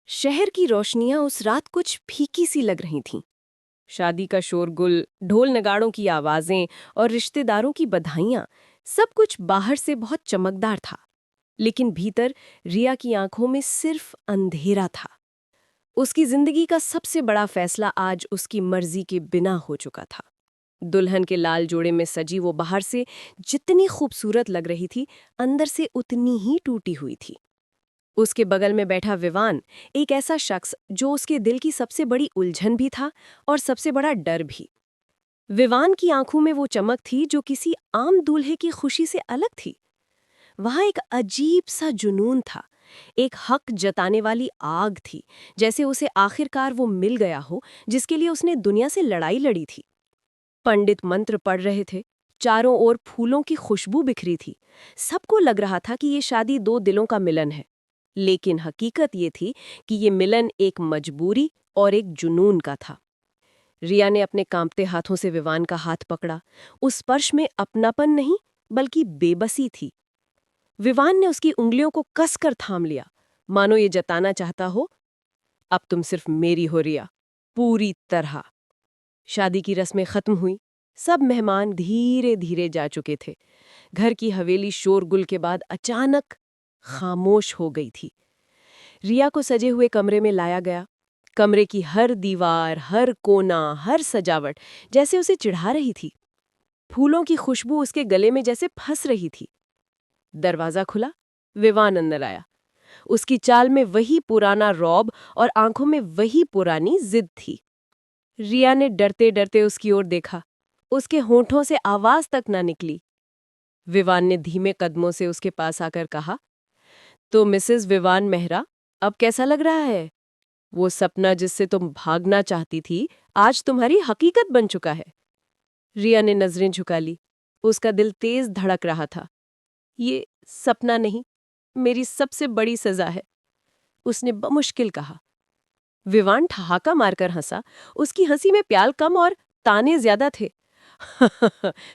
शहर की रोशनियां उस रात कुछ फीकी सी लग रही थीं। शादी का शोरगुल, ढोल नगाड़ों की आवाजें और रिश्तेदारों की बधाइयां, सब कुछ बाहर से बहुत चमकदार था। लेकिन भीतर रिया की आंखों में सिर्फ अंधेरा था। उसकी जिंदगी का सबसे बड़ा फैसला आज उसकी मर्जी के बिना हो चुका था। दुल्हन के लाल जोड़े में सजी वो बाहर से जितनी खूबसूरत लग रही थी, अंदर से उतनी ही टूटी हुई थी। उसके बगल में बैठा विवान, एक ऐसा शख्स जो उसके दिल की सबसे बड़ी उलझन भी था और सबसे बड़ा डर भी। विवान की आंखों में वो चमक थी जो किसी आम दूल्हे की खुशी से अलग थी। वहां एक अजीब सा जुनून था, एक हक जताने वाली आग थी, जैसे उसे आखिरकार वो मिल गया हो जिसके लिए उसने दुनिया से लड़ाई लड़ी थी। पंडित मंत्र पढ़ रहे थे, चारों ओर फूलों की खुशबू बिखरी थी। सबको लग रहा था कि ये शादी दो दिलों का मिलन है। लेकिन हकीकत ये थी कि ये मिलन एक मजबूरी और एक जुनून का था। रिया ने अपने कांपते हाथों से विवान का हाथ पकड़ा। उस स्पर्श में अपनापन नहीं, बल्कि बेबसी थी। विवान ने उसकी उंगलियों को कसकर थाम लिया, मानो ये जताना चाहता हो, अब तुम सिर्फ मेरी हो रिया, पूरी तरह। शादी की रस्में खत्म हुई। सब मेहमान धीरे धीरे जा चुके थे। घर की हवेली शोरगुल के बाद अचानक खामोश हो गई थी। रिया को सजे हुए कमरे में लाया गया। कमरे की हर दीवार, हर कोना, हर सजावट जैसे उसे चिढ़ा रही थी। फूलों की खुशबू उसके गले में जैसे फंस रही थी। दरवाजा खुला, विवान अंदर आया। उसकी चाल में वही पुराना रौब और आंखों में वही पुरानी जिद थी। रिया ने डरते डरते उसकी ओर देखा। उसके होठों से आवाज तक ना निकली। विवान ने धीमे कदमों से उसके पास आकर कहा, तो मिसेस विवान मेहरा, अब कैसा लग रहा है? वो सपना जिससे तुम भागना चाहती थी, आज तुम्हारी हकीकत बन चुका है। रिया ने नजरें झुका ली। उसका दिल तेज धड़क रहा था। ये सपना नहीं, मेरी सबसे बड़ी सजा है, उसने बमुश्किल कहा। विवान ठहाका मारकर हंसा। उसकी हंसी में प्यार कम और ताने ज्यादा थे।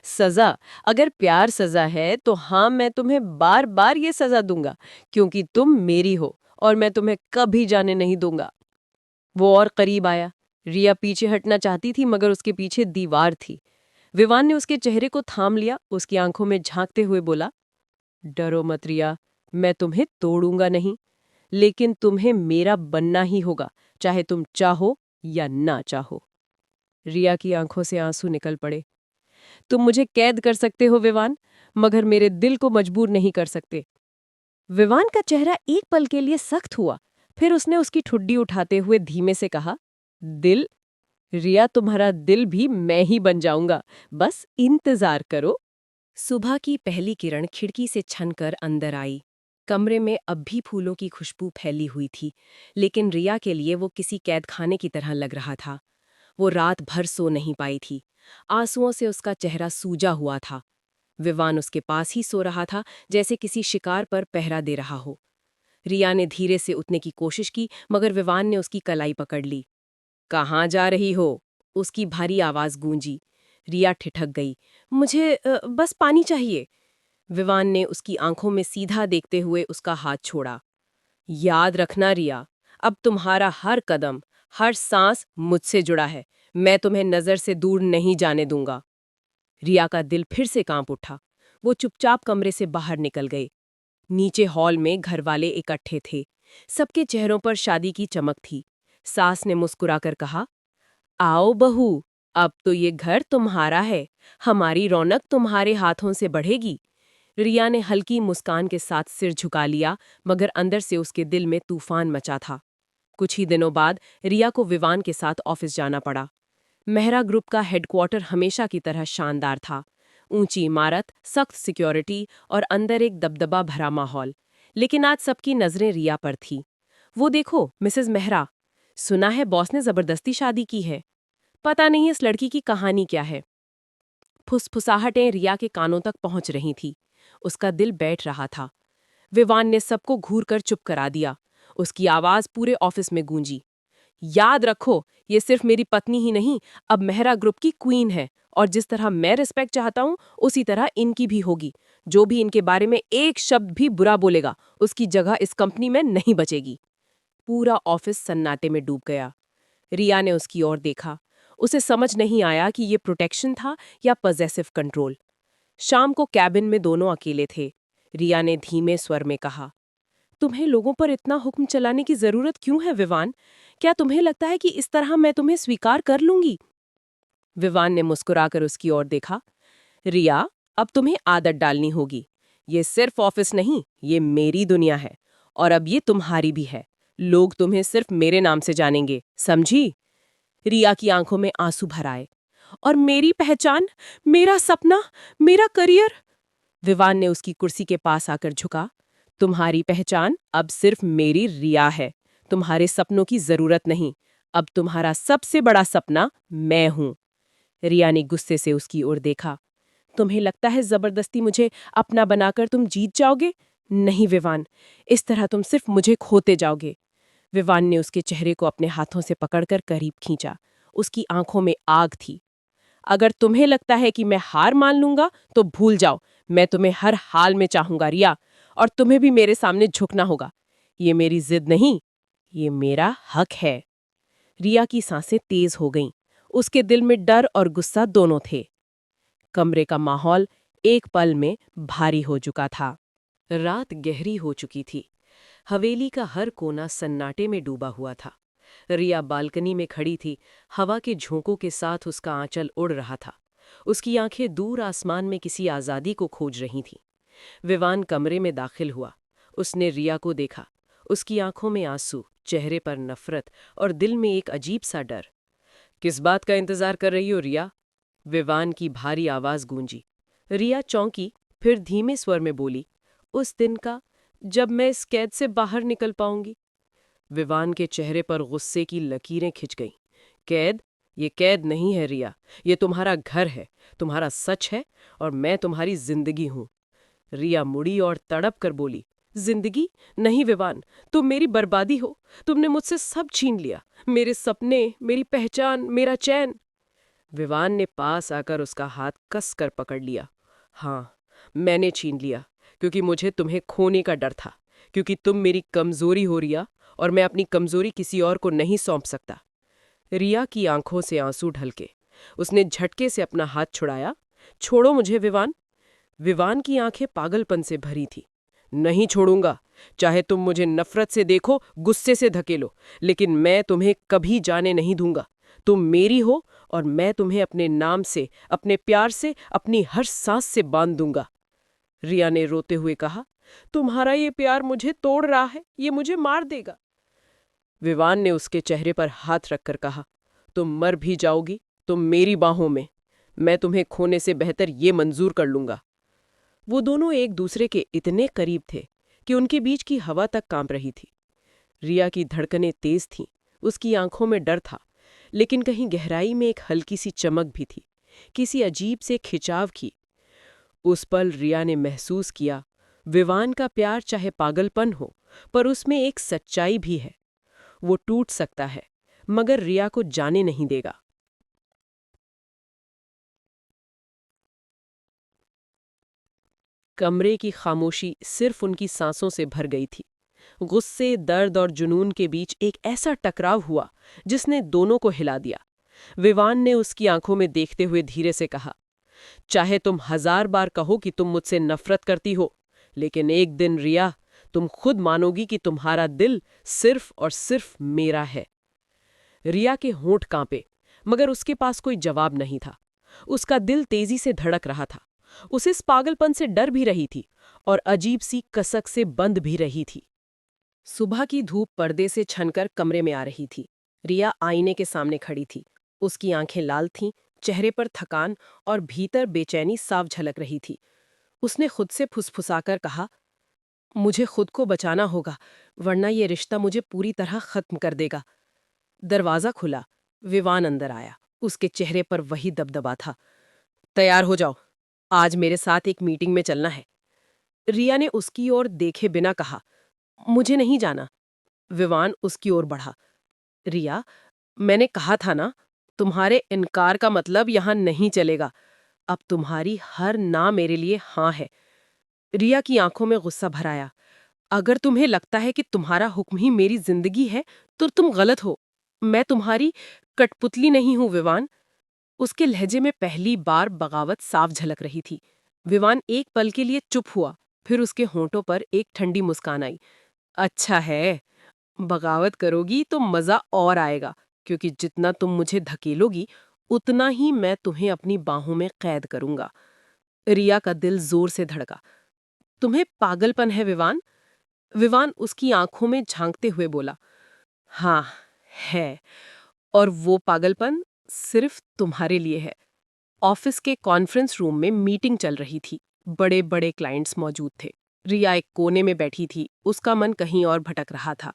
सजा? अगर प्यार सजा है तो हाँ, मैं तुम्हें बार बार ये सजा दूंगा, क्योंकि तुम मेरी हो और मैं तुम्हें कभी जाने नहीं दूंगा। वो और करीब आया। रिया पीछे हटना चाहती थी, मगर उसके पीछे दीवार थी। विवान ने उसके चेहरे को थाम लिया, उसकी आंखों में झांकते हुए बोला, डरो मत रिया, मैं तुम्हें तोड़ूंगा नहीं, लेकिन तुम्हें मेरा बनना ही होगा, चाहे तुम चाहो या ना चाहो। रिया की आंखों से आंसू निकल पड़े। तुम मुझे कैद कर सकते हो विवान, मगर मेरे दिल को मजबूर नहीं कर सकते। विवान का चेहरा एक पल के लिए सख्त हुआ। फिर उसने उसकी ठुड्डी उठाते हुए धीमे से कहा, दिल? रिया, तुम्हारा दिल भी मैं ही बन जाऊंगा, बस इंतजार करो। सुबह की पहली किरण खिड़की से छनकर अंदर आई। कमरे में अब भी फूलों की खुशबू फैली हुई थी, लेकिन रिया के लिए वो किसी कैदखाने की तरह लग रहा था। वो रात भर सो नहीं पाई थी। आंसुओं से उसका चेहरा सूजा हुआ था। विवान उसके पास ही सो रहा था, जैसे किसी शिकार पर पहरा दे रहा हो। रिया ने धीरे से उठने की कोशिश की, मगर विवान ने उसकी कलाई पकड़ ली। कहाँ जा रही हो? उसकी भारी आवाज गूंजी। रिया ठिठक गई। मुझे बस पानी चाहिए। विवान ने उसकी आंखों में सीधा देखते हुए उसका हाथ छोड़ा। याद रखना रिया, अब तुम्हारा हर कदम, हर सांस मुझसे जुड़ा है। मैं तुम्हें नजर से दूर नहीं जाने दूंगा। रिया का दिल फिर से कांप उठा। वो चुपचाप कमरे से बाहर निकल गई। नीचे हॉल में घरवाले इकट्ठे थे। सबके चेहरों पर शादी की चमक थी। सास ने मुस्कुराकर कहा, आओ बहू, अब तो ये घर तुम्हारा है। हमारी रौनक तुम्हारे हाथों से बढ़ेगी। रिया ने हल्की मुस्कान के साथ सिर झुका लिया, मगर अंदर से उसके दिल में तूफान मचा था। कुछ ही दिनों बाद रिया को विवान के साथ ऑफिस जाना पड़ा। मेहरा ग्रुप का हेडक्वार्टर हमेशा की तरह शानदार था। ऊंची इमारत, सख्त सिक्योरिटी और अंदर एक दबदबा भरा माहौल। लेकिन आज सबकी नजरें रिया पर थी। वो देखो मिसेस मेहरा, सुना है बॉस ने जबरदस्ती शादी की है। पता नहीं इस लड़की की कहानी क्या है। फुसफुसाहटें रिया के कानों तक पहुंच रही थी। उसका दिल बैठ रहा था। विवान ने सबको घूर कर चुप करा दिया। उसकी आवाज पूरे ऑफिस में गूंजी। याद रखो, ये सिर्फ मेरी पत्नी ही नहीं, अब मेहरा ग्रुप की क्वीन है, और जिस तरह मैं रिस्पेक्ट चाहता हूँ, उसी तरह इनकी भी होगी। जो भी इनके बारे में एक शब्द भी बुरा बोलेगा, उसकी जगह इस कंपनी में नहीं बचेगी। पूरा ऑफिस सन्नाटे में डूब गया। रिया ने उसकी ओर देखा। उसे समझ नहीं आया कि ये प्रोटेक्शन था या पॉजेसिव कंट्रोल। शाम को कैबिन में दोनों अकेले थे। रिया ने धीमे स्वर में कहा, तुम्हें लोगों पर इतना हुक्म चलाने की जरूरत क्यों है विवान? क्या तुम्हें लगता है कि इस तरह मैं तुम्हें स्वीकार कर लूंगी? विवान ने मुस्कुराकर उसकी ओर देखा। रिया, अब तुम्हें आदत डालनी होगी। ये सिर्फ ऑफिस नहीं, ये मेरी दुनिया है और अब ये तुम्हारी भी है। लोग तुम्हें सिर्फ मेरे नाम से जानेंगे, समझी? रिया की आंखों में आंसू भर आए। और मेरी पहचान, मेरा सपना, मेरा करियर? विवान ने उसकी कुर्सी के पास आकर झुका। तुम्हारी पहचान अब सिर्फ मेरी रिया है। तुम्हारे सपनों की जरूरत नहीं। अब तुम्हारा सबसे बड़ा सपना मैं हूं। रिया ने गुस्से से उसकी ओर देखा। तुम्हें लगता है जबरदस्ती मुझे अपना बनाकर तुम जीत जाओगे? नहीं विवान, इस तरह तुम सिर्फ मुझे खोते जाओगे। विवान ने उसके चेहरे को अपने हाथों से पकड़कर करीब खींचा। उसकी आंखों में आग थी। अगर तुम्हें लगता है कि मैं हार मान लूंगा तो भूल जाओ। मैं तुम्हें हर हाल में चाहूंगा रिया, और तुम्हें भी मेरे सामने झुकना होगा। ये मेरी जिद नहीं, ये मेरा हक है। रिया की सांसें तेज हो गईं। उसके दिल में डर और गुस्सा दोनों थे। कमरे का माहौल एक पल में भारी हो चुका था। रात गहरी हो चुकी थी। हवेली का हर कोना सन्नाटे में डूबा हुआ था। रिया बालकनी में खड़ी थी। हवा के झोंकों के साथ उसका आंचल उड़ रहा था। उसकी आंखें दूर आसमान में किसी आजादी को खोज रही थीं। विवान कमरे में दाखिल हुआ। उसने रिया को देखा। उसकी आंखों में आंसू, चेहरे पर नफरत और दिल में एक अजीब सा डर। किस बात का इंतजार कर रही हो रिया? विवान की भारी आवाज गूंजी। रिया चौंकी, फिर धीमे स्वर में बोली, उस दिन का, जब मैं इस कैद से बाहर निकल पाऊंगी। विवान के चेहरे पर गुस्से की लकीरें खिंच गईं। कैद? ये कैद नहीं है रिया, ये तुम्हारा घर है, तुम्हारा सच है, और मैं तुम्हारी जिंदगी हूं। रिया मुड़ी और तड़प कर बोली, जिंदगी? नहीं विवान, तुम मेरी बर्बादी हो। तुमने मुझसे सब छीन लिया, मेरे सपने, मेरी पहचान, मेरा चैन। विवान ने पास आकर उसका हाथ कस कर पकड़ लिया। हाँ, मैंने छीन लिया, क्योंकि मुझे तुम्हें खोने का डर था, क्योंकि तुम मेरी कमजोरी हो रिया, और मैं अपनी कमजोरी किसी और को नहीं सौंप सकता। रिया की आंखों से आंसू ढलके। उसने झटके से अपना हाथ छुड़ाया। छोड़ो मुझे विवान। विवान की आंखें पागलपन से भरी थी। नहीं छोड़ूंगा, चाहे तुम मुझे नफरत से देखो, गुस्से से धकेलो, लेकिन मैं तुम्हें कभी जाने नहीं दूंगा। तुम मेरी हो और मैं तुम्हें अपने नाम से, अपने प्यार से, अपनी हर सांस से बांध दूंगा। रिया ने रोते हुए कहा, तुम्हारा ये प्यार मुझे तोड़ रहा है, ये मुझे मार देगा। विवान ने उसके चेहरे पर हाथ रखकर कहा, तुम मर भी जाओगी, तुम मेरी बाहों में। मैं तुम्हें खोने से बेहतर ये मंजूर कर लूंगा। वो दोनों एक दूसरे के इतने करीब थे कि उनके बीच की हवा तक कांप रही थी। रिया की धड़कनें तेज थीं, उसकी आंखों में डर था, लेकिन कहीं गहराई में एक हल्की सी चमक भी थी, किसी अजीब से खिंचाव की। उस पल रिया ने महसूस किया, विवान का प्यार चाहे पागलपन हो, पर उसमें एक सच्चाई भी है। वो टूट सकता है, मगर रिया को जाने नहीं देगा। कमरे की खामोशी सिर्फ उनकी सांसों से भर गई थी। गुस्से, दर्द और जुनून के बीच एक ऐसा टकराव हुआ जिसने दोनों को हिला दिया। विवान ने उसकी आंखों में देखते हुए धीरे से कहा, चाहे तुम 1000 बार कहो कि तुम मुझसे नफरत करती हो, लेकिन एक दिन रिया, तुम खुद मानोगी कि तुम्हारा दिल सिर्फ और सिर्फ मेरा है। रिया के होंठ कांपे, मगर उसके पास कोई जवाब नहीं था। उसका दिल तेजी से धड़क रहा था। उसे इस पागलपन से डर भी रही थी और अजीब सी कसक से बंध भी रही थी। सुबह की धूप पर्दे से छनकर कमरे में आ रही थी। रिया आईने के सामने खड़ी थी। उसकी आंखें लाल थीं, चेहरे पर थकान और भीतर बेचैनी साफ झलक रही थी। उसने खुद से फुसफुसाकर कहा, मुझे खुद को बचाना होगा, वरना ये रिश्ता मुझे पूरी तरह खत्म कर देगा। दरवाजा खुला। विवान अंदर आया। उसके चेहरे पर वही दबदबा था। तैयार हो जाओ, आज मेरे साथ एक मीटिंग में चलना है। रिया ने उसकी ओर देखे बिना कहा, मुझे नहीं जाना। विवान उसकी ओर बढ़ा। रिया, मैंने कहा था ना, तुम्हारे इनकार का मतलब यहां नहीं चलेगा। अब तुम्हारी हर ना मेरे लिए हाँ है। रिया की आंखों में गुस्सा भर आया। अगर तुम्हें लगता है कि तुम्हारा हुक्म ही मेरी जिंदगी है तो तुम गलत हो। मैं तुम्हारी कठपुतली नहीं हूं विवान। उसके लहजे में पहली बार बगावत साफ झलक रही थी। विवान एक पल के लिए चुप हुआ, फिर उसके होंठों पर एक ठंडी मुस्कान आई। अच्छा है, बगावत करोगी तो मजा और आएगा, क्योंकि जितना तुम मुझे धकेलोगी उतना ही मैं तुम्हें अपनी बाहों में कैद करूंगा। रिया का दिल जोर से धड़का। तुम्हें पागलपन है विवान? विवान उसकी आंखों में झांकते हुए बोला, हाँ, है। और वो पागलपन सिर्फ तुम्हारे लिए है। ऑफिस के कॉन्फ्रेंस रूम में मीटिंग चल रही थी। बड़े बड़े क्लाइंट्स मौजूद थे। रिया एक कोने में बैठी थी, उसका मन कहीं और भटक रहा था।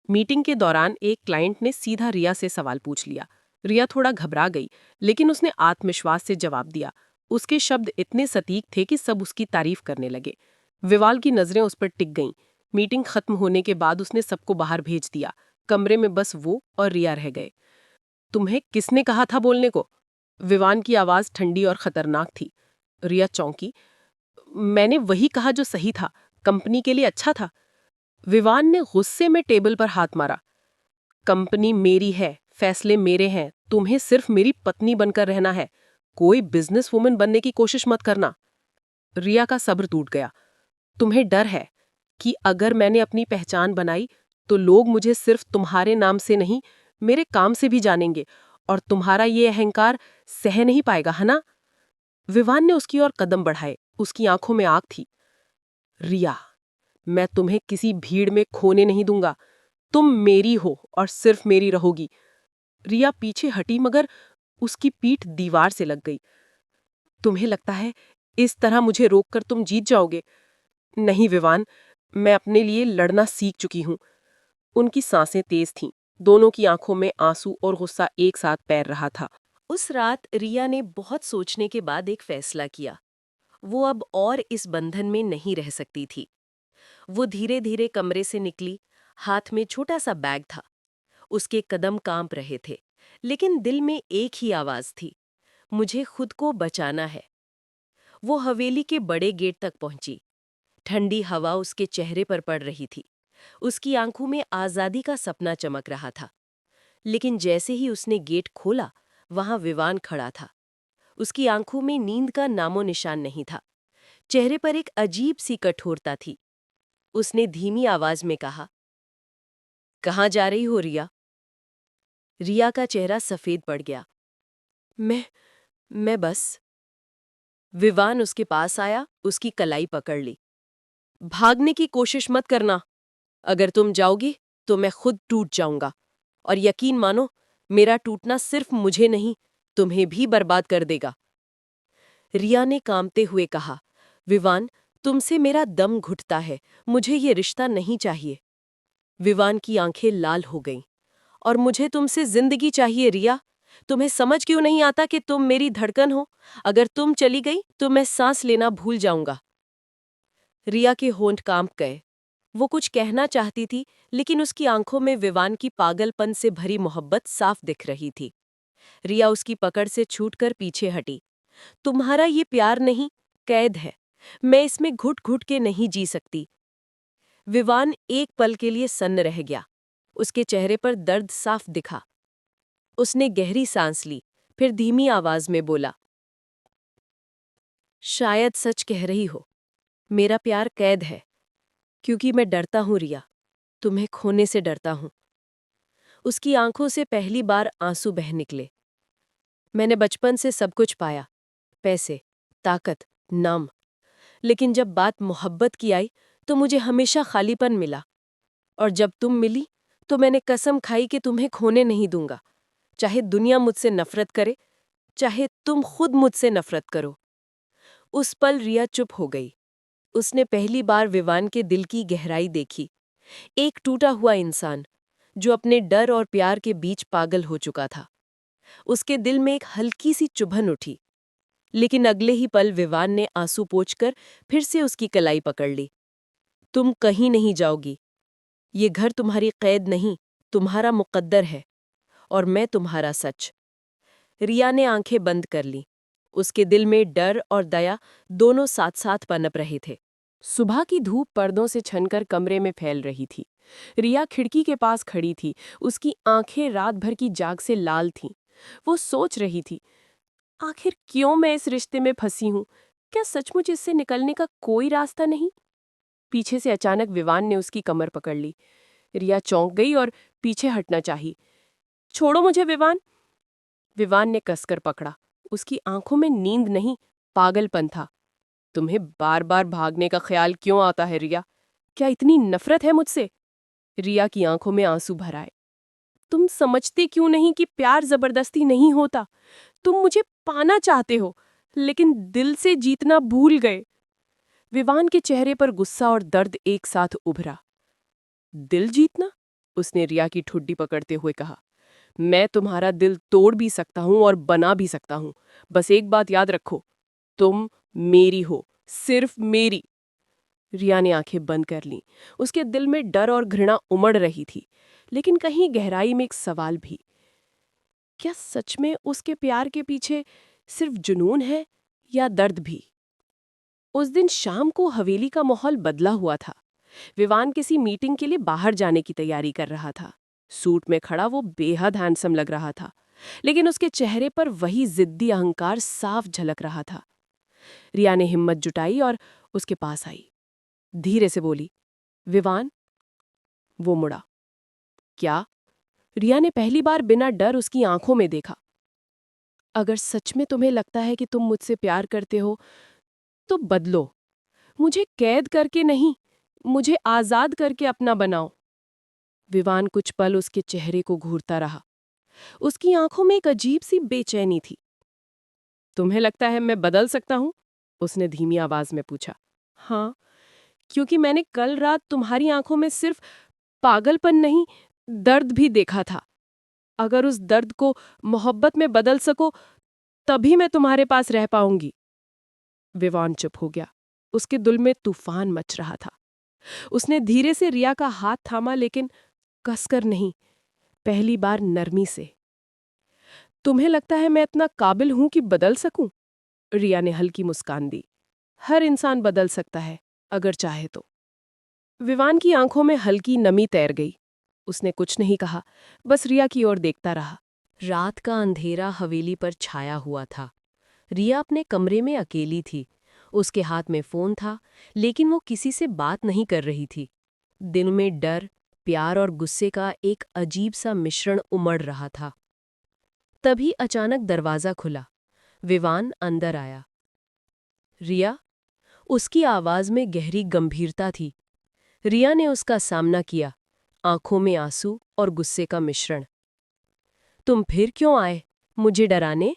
मीटिंग के दौरान एक क्लाइंट ने सीधा रिया से सवाल पूछ लिया। रिया थोड़ा घबरा गई, लेकिन उसने आत्मविश्वास से जवाब दिया। उसके शब्द इतने सटीक थे कि सब उसकी तारीफ करने लगे। विवाल की नजरें उस पर टिक गईं। मीटिंग खत्म होने के बाद उसने सबको बाहर भेज दिया। कमरे में बस वो और रिया रह गए। तुम्हें किसने कहा था बोलने को? विवान की आवाज ठंडी और खतरनाक थी। रिया चौंकी। मैंने वही कहा जो सही था, कंपनी के लिए अच्छा था। विवान ने गुस्से में टेबल पर हाथ मारा। कंपनी मेरी है, फैसले मेरे हैं, तुम्हें सिर्फ मेरी पत्नी बनकर रहना है। कोई बिजनेस वुमन बनने की कोशिश मत करना। रिया का सब्र टूट गया। तुम्हें डर है कि अगर मैंने अपनी पहचान बनाई तो लोग मुझे सिर्फ तुम्हारे नाम से नहीं, मेरे काम से भी जानेंगे, और तुम्हारा ये अहंकार सह नहीं पाएगा, है ना? विवान ने उसकी ओर कदम बढ़ाए। उसकी आंखों में आग थी। रिया, मैं तुम्हें किसी भीड़ में खोने नहीं दूंगा। तुम मेरी हो और सिर्फ मेरी रहोगी। रिया पीछे हटी, मगर उसकी पीठ दीवार से लग गई। तुम्हें लगता है इस तरह मुझे रोककर तुम जीत जाओगे? नहीं विवान, मैं अपने लिए लड़ना सीख चुकी हूं। उनकी सांसें तेज थीं। दोनों की आंखों में आंसू और गुस्सा एक साथ तैर रहा था। उस रात रिया ने बहुत सोचने के बाद एक फैसला किया। वो अब और इस बंधन में नहीं रह सकती थी। वो धीरे धीरे कमरे से निकली। हाथ में छोटा सा बैग था। उसके कदम कांप रहे थे, लेकिन दिल में एक ही आवाज थी, मुझे खुद को बचाना है। वो हवेली के बड़े गेट तक पहुंची। ठंडी हवा उसके चेहरे पर पड़ रही थी। उसकी आंखों में आजादी का सपना चमक रहा था। लेकिन जैसे ही उसने गेट खोला, वहां विवान खड़ा था। उसकी आंखों में नींद का नामो निशान नहीं था। चेहरे पर एक अजीब सी कठोरता थी। उसने धीमी आवाज में कहा, कहाँ जा रही हो रिया? रिया का चेहरा सफेद पड़ गया। मैं बस। विवान उसके पास आया, उसकी कलाई पकड़ ली। भागने की कोशिश मत करना। अगर तुम जाओगी तो मैं खुद टूट जाऊंगा, और यकीन मानो, मेरा टूटना सिर्फ मुझे नहीं, तुम्हें भी बर्बाद कर देगा। रिया ने कांपते हुए कहा, विवान, तुमसे मेरा दम घुटता है, मुझे ये रिश्ता नहीं चाहिए। विवान की आंखें लाल हो गईं। और मुझे तुमसे जिंदगी चाहिए रिया। तुम्हें समझ क्यों नहीं आता कि तुम मेरी धड़कन हो? अगर तुम चली गई तो मैं सांस लेना भूल जाऊंगा। रिया के होंठ कांप गए। वो कुछ कहना चाहती थी, लेकिन उसकी आंखों में विवान की पागलपन से भरी मोहब्बत साफ दिख रही थी। रिया उसकी पकड़ से छूटकर पीछे हटी। तुम्हारा ये प्यार नहीं, कैद है। मैं इसमें घुट घुट के नहीं जी सकती। विवान एक पल के लिए सन्न रह गया। उसके चेहरे पर दर्द साफ दिखा। उसने गहरी सांस ली, फिर धीमी आवाज में बोला, शायद सच कह रही हो। मेरा प्यार कैद है, क्योंकि मैं डरता हूं रिया, तुम्हें खोने से डरता हूं। उसकी आंखों से पहली बार आंसू बह निकले। मैंने बचपन से सब कुछ पाया, पैसे, ताकत, नाम, लेकिन जब बात मोहब्बत की आई तो मुझे हमेशा खालीपन मिला। और जब तुम मिली तो मैंने कसम खाई कि तुम्हें खोने नहीं दूंगा, चाहे दुनिया मुझसे नफरत करे, चाहे तुम खुद मुझसे नफरत करो। उस पल रिया चुप हो गई। उसने पहली बार विवान के दिल की गहराई देखी। एक टूटा हुआ इंसान जो अपने डर और प्यार के बीच पागल हो चुका था। उसके दिल में एक हल्की सी चुभन उठी, लेकिन अगले ही पल विवान ने आंसू पोंछकर फिर से उसकी कलाई पकड़ ली। तुम कहीं नहीं जाओगी। ये घर तुम्हारी कैद नहीं, तुम्हारा मुकद्दर है, और मैं तुम्हारा सच। रिया ने आंखें बंद कर ली। उसके दिल में डर और दया दोनों साथ साथ पनप रहे थे। सुबह की धूप पर्दों से छनकर कमरे में फैल रही थी। रिया खिड़की के पास खड़ी थी, उसकी आंखें रात भर की जाग से लाल थीं। वो सोच रही थी, आखिर क्यों मैं इस रिश्ते में फंसी हूं? क्या सचमुच इससे निकलने का कोई रास्ता नहीं? पीछे से अचानक विवान ने उसकी कमर पकड़ ली। रिया चौंक गई और पीछे हटना चाही। छोड़ो मुझे विवान! विवान ने कसकर पकड़ा। उसकी आंखों में नींद नहीं, पागलपन था। तुम्हें बार बार भागने का ख्याल क्यों आता है रिया? क्या इतनी नफरत है मुझसे? रिया की आंखों में आंसू भर आए। तुम समझते क्यों नहीं कि प्यार जबरदस्ती नहीं होता? तुम मुझे पाना चाहते हो, लेकिन दिल से जीतना भूल गए। विवान के चेहरे पर गुस्सा और दर्द एक साथ उभरा। दिल जीतना? उसने रिया की ठुड्डी पकड़ते हुए कहा। मैं तुम्हारा दिल तोड़ भी सकता हूं और बना भी सकता हूं। बस एक बात याद रखो, तुम मेरी हो, सिर्फ मेरी। रिया ने आंखें बंद कर लीं। उसके दिल में डर और घृणा उमड़ रही थी, लेकिन कहीं गहराई में एक सवाल भी। क्या सच में उसके प्यार के पीछे सिर्फ जुनून है या दर्द भी? उस दिन शाम को हवेली का माहौल बदला हुआ था। विवान किसी मीटिंग के लिए बाहर जाने की तैयारी कर रहा था। सूट में खड़ा वो बेहद हैंडसम लग रहा था, लेकिन उसके चेहरे पर वही जिद्दी अहंकार साफ झलक रहा था। रिया ने हिम्मत जुटाई और उसके पास आई। धीरे से बोली, विवान। वो मुड़ा। क्या? रिया ने पहली बार बिना डर उसकी आंखों में देखा। अगर सच में तुम्हें लगता है कि तुम मुझसे प्यार करते हो, तो बदलो। मुझे कैद करके नहीं, मुझे आजाद करके अपना बनाओ। विवान कुछ पल उसके चेहरे को घूरता रहा। उसकी आंखों में एक अजीब सी बेचैनी थी। तुम्हें लगता है मैं बदल सकता हूं? उसने धीमी आवाज में पूछा। हाँ, क्योंकि मैंने कल रात तुम्हारी आंखों में सिर्फ पागलपन नहीं, दर्द भी देखा था। अगर उस दर्द को मोहब्बत में बदल सको, तभी मैं तुम्हारे पास रह पाऊंगी। विवान चुप हो गया। उसके दिल में तूफान मच रहा था। उसने धीरे से रिया का हाथ थामा, लेकिन कसकर नहीं, पहली बार नरमी से। तुम्हें लगता है मैं इतना काबिल हूं कि बदल सकूं? रिया ने हल्की मुस्कान दी। हर इंसान बदल सकता है, अगर चाहे तो। विवान की आंखों में हल्की नमी तैर गई। उसने कुछ नहीं कहा, बस रिया की ओर देखता रहा। रात का अंधेरा हवेली पर छाया हुआ था। रिया अपने कमरे में अकेली थी। उसके हाथ में फोन था, लेकिन वो किसी से बात नहीं कर रही थी। दिल में डर, प्यार और गुस्से का एक अजीब सा मिश्रण उमड़ रहा था। तभी अचानक दरवाजा खुला। विवान अंदर आया। रिया? उसकी आवाज में गहरी गंभीरता थी। रिया ने उसका सामना किया, आंखों में आंसू और गुस्से का मिश्रण। तुम फिर क्यों आए? मुझे डराने?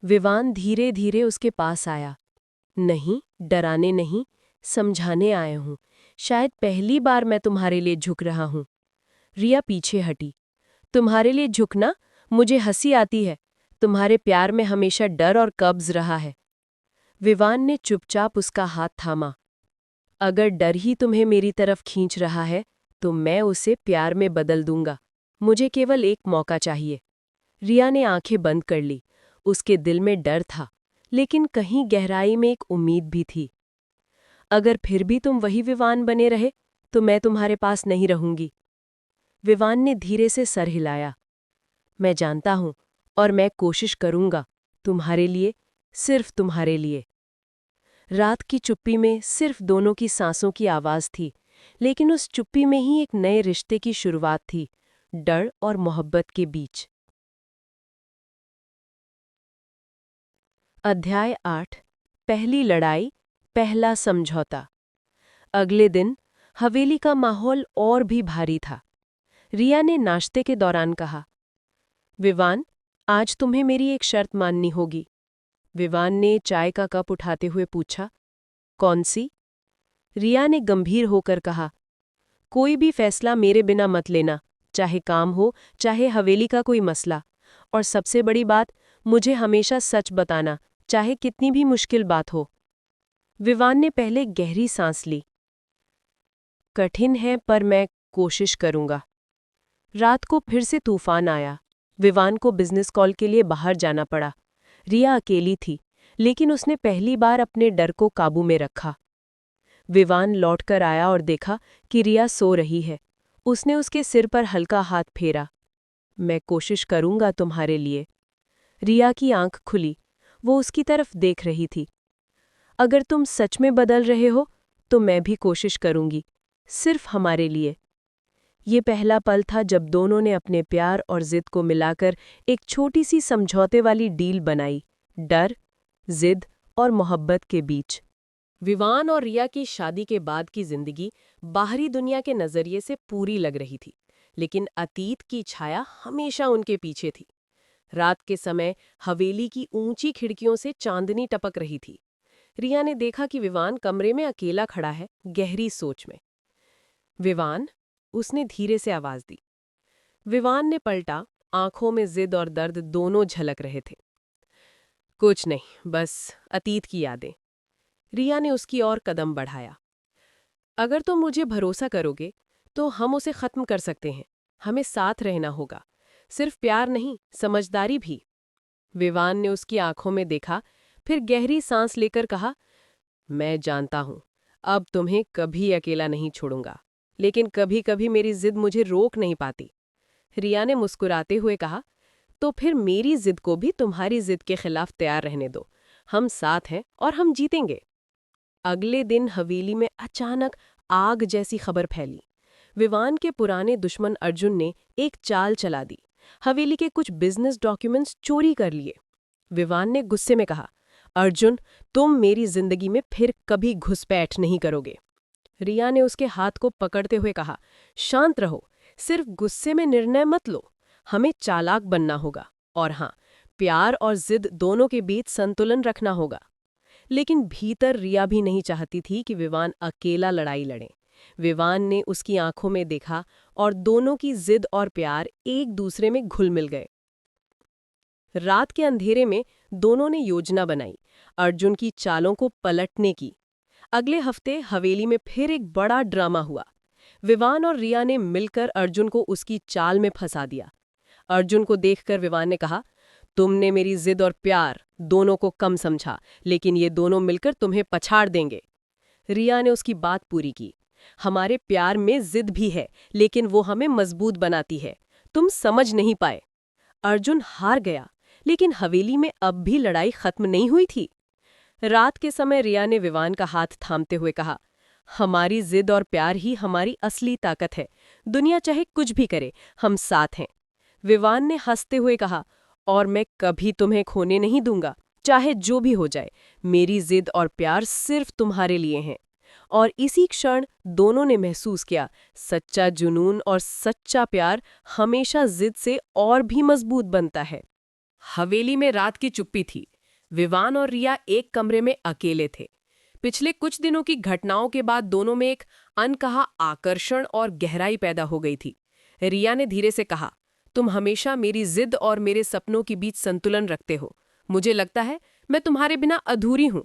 विवान धीरे धीरे उसके पास आया। नहीं, डराने नहीं, समझाने आए हूं। शायद पहली बार मैं तुम्हारे लिए झुक रहा हूं। रिया पीछे हटी। तुम्हारे लिए झुकना? मुझे हंसी आती है। तुम्हारे प्यार में हमेशा डर और कब्ज रहा है। विवान ने चुपचाप उसका हाथ थामा। अगर डर ही तुम्हें मेरी तरफ खींच रहा है, तो मैं उसे प्यार में बदल दूंगा। मुझे केवल एक मौका चाहिए। रिया ने आंखें बंद कर ली। उसके दिल में डर था, लेकिन कहीं गहराई में एक उम्मीद भी थी। अगर फिर भी तुम वही विवान बने रहे, तो मैं तुम्हारे पास नहीं रहूंगी। विवान ने धीरे से सर हिलाया। मैं जानता हूं, और मैं कोशिश करूंगा, तुम्हारे लिए, सिर्फ तुम्हारे लिए। रात की चुप्पी में सिर्फ दोनों की सांसों की आवाज थी, लेकिन उस चुप्पी में ही एक नए रिश्ते की शुरुआत थी, डर और मोहब्बत के बीच। अध्याय 8। पहली लड़ाई, पहला समझौता। अगले दिन हवेली का माहौल और भी भारी था। रिया ने नाश्ते के दौरान कहा, विवान, आज तुम्हें मेरी एक शर्त माननी होगी। विवान ने चाय का कप उठाते हुए पूछा, कौन सी? रिया ने गंभीर होकर कहा, कोई भी फैसला मेरे बिना मत लेना, चाहे काम हो, चाहे हवेली का कोई मसला। और सबसे बड़ी बात, मुझे हमेशा सच बताना, चाहे कितनी भी मुश्किल बात हो। विवान ने पहले गहरी सांस ली। कठिन है, पर मैं कोशिश करूंगा। रात को फिर से तूफान आया। विवान को बिजनेस कॉल के लिए बाहर जाना पड़ा। रिया अकेली थी, लेकिन उसने पहली बार अपने डर को काबू में रखा। विवान लौटकर आया और देखा कि रिया सो रही है। उसने उसके सिर पर हल्का हाथ फेरा। मैं कोशिश करूंगा तुम्हारे लिए। रिया की आंख खुली। वो उसकी तरफ देख रही थी। अगर तुम सच में बदल रहे हो तो मैं भी कोशिश करूंगी, सिर्फ हमारे लिए। ये पहला पल था जब दोनों ने अपने प्यार और जिद को मिलाकर एक छोटी सी समझौते वाली डील बनाई, डर, जिद और मोहब्बत के बीच। विवान और रिया की शादी के बाद की जिंदगी बाहरी दुनिया के नजरिए से पूरी लग रही थी, लेकिन अतीत की छाया हमेशा उनके पीछे थी। रात के समय हवेली की ऊंची खिड़कियों से चांदनी टपक रही थी। रिया ने देखा कि विवान कमरे में अकेला खड़ा है, गहरी सोच में। विवान, उसने धीरे से आवाज दी। विवान ने पलटा, आंखों में जिद और दर्द दोनों झलक रहे थे। कुछ नहीं, बस अतीत की यादें। रिया ने उसकी ओर कदम बढ़ाया। अगर तुम मुझे भरोसा करोगे तो हम उसे खत्म कर सकते हैं। हमें साथ रहना होगा, सिर्फ प्यार नहीं, समझदारी भी। विवान ने उसकी आंखों में देखा, फिर गहरी सांस लेकर कहा, मैं जानता हूं, अब तुम्हें कभी अकेला नहीं छोड़ूंगा, लेकिन कभी कभी मेरी जिद मुझे रोक नहीं पाती। रिया ने मुस्कुराते हुए कहा, तो फिर मेरी जिद को भी तुम्हारी जिद के खिलाफ तैयार रहने दो। हम साथ हैं और हम जीतेंगे। अगले दिन हवेली में अचानक आग जैसी खबर फैली। विवान के पुराने दुश्मन अर्जुन ने एक चाल चला दी। हवेली के कुछ बिजनेस डॉक्यूमेंट्स चोरी कर लिए। विवान ने गुस्से में कहा, अर्जुन, तुम मेरी जिंदगी में फिर कभी घुसपैठ नहीं करोगे। रिया ने उसके हाथ को पकड़ते हुए कहा, शांत रहो, सिर्फ गुस्से में निर्णय मत लो। हमें चालाक बनना होगा, और हाँ, प्यार और जिद दोनों के बीच संतुलन रखना होगा। लेकिन भीतर रिया भी नहीं चाहती थी कि विवान अकेला लड़ाई लड़े। विवान ने उसकी आंखों में देखा और दोनों की जिद और प्यार एक दूसरे में घुल मिल गए। रात के अंधेरे में दोनों ने योजना बनाई, अर्जुन की चालों को पलटने की। अगले हफ्ते हवेली में फिर एक बड़ा ड्रामा हुआ। विवान और रिया ने मिलकर अर्जुन को उसकी चाल में फंसा दिया। अर्जुन को देखकर विवान ने कहा, तुमने मेरी जिद और प्यार दोनों को कम समझा, लेकिन ये दोनों मिलकर तुम्हें पछाड़ देंगे। रिया ने उसकी बात पूरी की, हमारे प्यार में जिद भी है, लेकिन वो हमें मजबूत बनाती है। तुम समझ नहीं पाए। अर्जुन हार गया, लेकिन हवेली में अब भी लड़ाई खत्म नहीं हुई थी। रात के समय रिया ने विवान का हाथ थामते हुए कहा, हमारी जिद और प्यार ही हमारी असली ताकत है। दुनिया चाहे कुछ भी करे, हम साथ हैं। विवान ने हंसते हुए कहा, और मैं कभी तुम्हें खोने नहीं दूंगा, चाहे जो भी हो जाए। मेरी जिद और प्यार सिर्फ तुम्हारे लिए हैं। और इसी क्षण दोनों ने महसूस किया, सच्चा जुनून और सच्चा प्यार हमेशा जिद से और भी मजबूत बनता है। हवेली में रात की चुप्पी थी। विवान और रिया एक कमरे में अकेले थे। पिछले कुछ दिनों की घटनाओं के बाद दोनों में एक अनकहा आकर्षण और गहराई पैदा हो गई थी। रिया ने धीरे से कहा, तुम हमेशा मेरी जिद और मेरे सपनों के बीच संतुलन रखते हो। मुझे लगता है मैं तुम्हारे बिना अधूरी हूं।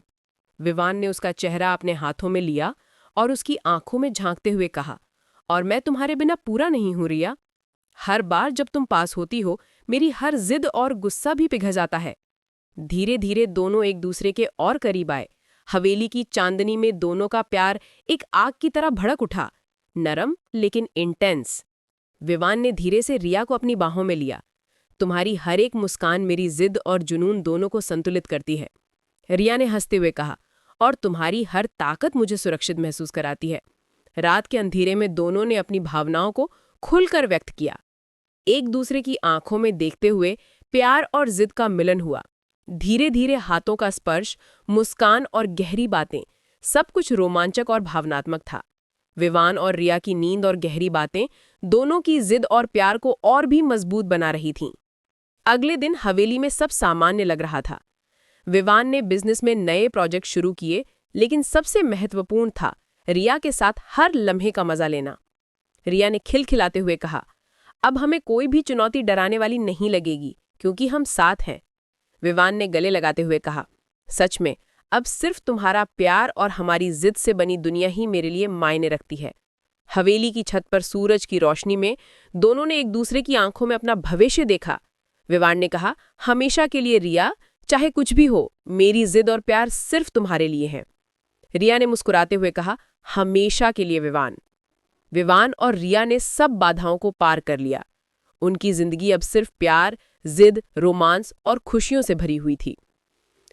विवान ने उसका चेहरा अपने हाथों में लिया और उसकी आंखों में झांकते हुए कहा, और मैं तुम्हारे बिना पूरा नहीं हूं रिया। हर बार जब तुम पास होती हो, मेरी हर जिद और गुस्सा भी पिघल जाता है। धीरे धीरे दोनों एक दूसरे के और करीब आए। हवेली की चांदनी में दोनों का प्यार एक आग की तरह भड़क उठा, नरम लेकिन इंटेंस। विवान ने धीरे से रिया को अपनी बाहों में लिया। तुम्हारी हर एक मुस्कान मेरी जिद और जुनून दोनों को संतुलित करती है। रिया ने हंसते हुए कहा, और तुम्हारी हर ताकत मुझे सुरक्षित महसूस कराती है। रात के अंधेरे में दोनों ने अपनी भावनाओं को खुलकर व्यक्त किया। एक दूसरे की आंखों में देखते हुए प्यार और जिद का मिलन हुआ। धीरे धीरे हाथों का स्पर्श, मुस्कान और गहरी बातें, सब कुछ रोमांचक और भावनात्मक था। विवान और रिया की नींद और गहरी बातें दोनों की जिद और प्यार को और भी मजबूत बना रही थीं। अगले दिन हवेली में सब सामान्य लग रहा था। विवान ने बिजनेस में नए प्रोजेक्ट शुरू किए, लेकिन सबसे महत्वपूर्ण था रिया के साथ हर लम्हे का मजा लेना। रिया ने खिलखिलाते हुए कहा, अब हमें कोई भी चुनौती डराने वाली नहीं लगेगी, क्योंकि हम साथ हैं। विवान ने गले लगाते हुए कहा, सच में अब सिर्फ तुम्हारा प्यार और हमारी जिद से बनी दुनिया ही मेरे लिए मायने रखती है। हवेली की छत पर सूरज की रोशनी में दोनों ने एक दूसरे की आंखों में अपना भविष्य देखा। विवान ने कहा, हमेशा के लिए रिया, चाहे कुछ भी हो, मेरी जिद और प्यार सिर्फ तुम्हारे लिए है। रिया ने मुस्कुराते हुए कहा, हमेशा के लिए विवान। विवान और रिया ने सब बाधाओं को पार कर लिया। उनकी जिंदगी अब सिर्फ प्यार, जिद, रोमांस और खुशियों से भरी हुई थी।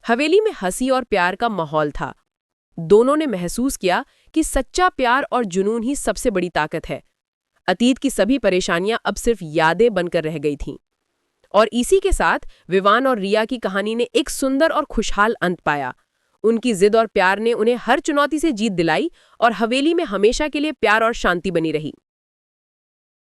हवेली में हंसी और प्यार का माहौल था। दोनों ने महसूस किया कि सच्चा प्यार और जुनून ही सबसे बड़ी ताकत है। अतीत की सभी परेशानियां अब सिर्फ यादें बनकर रह गई थीं। और इसी के साथ विवान और रिया की कहानी ने एक सुंदर और खुशहाल अंत पाया। उनकी जिद और प्यार ने उन्हें हर चुनौती से जीत दिलाई और हवेली में हमेशा के लिए प्यार और शांति बनी रही।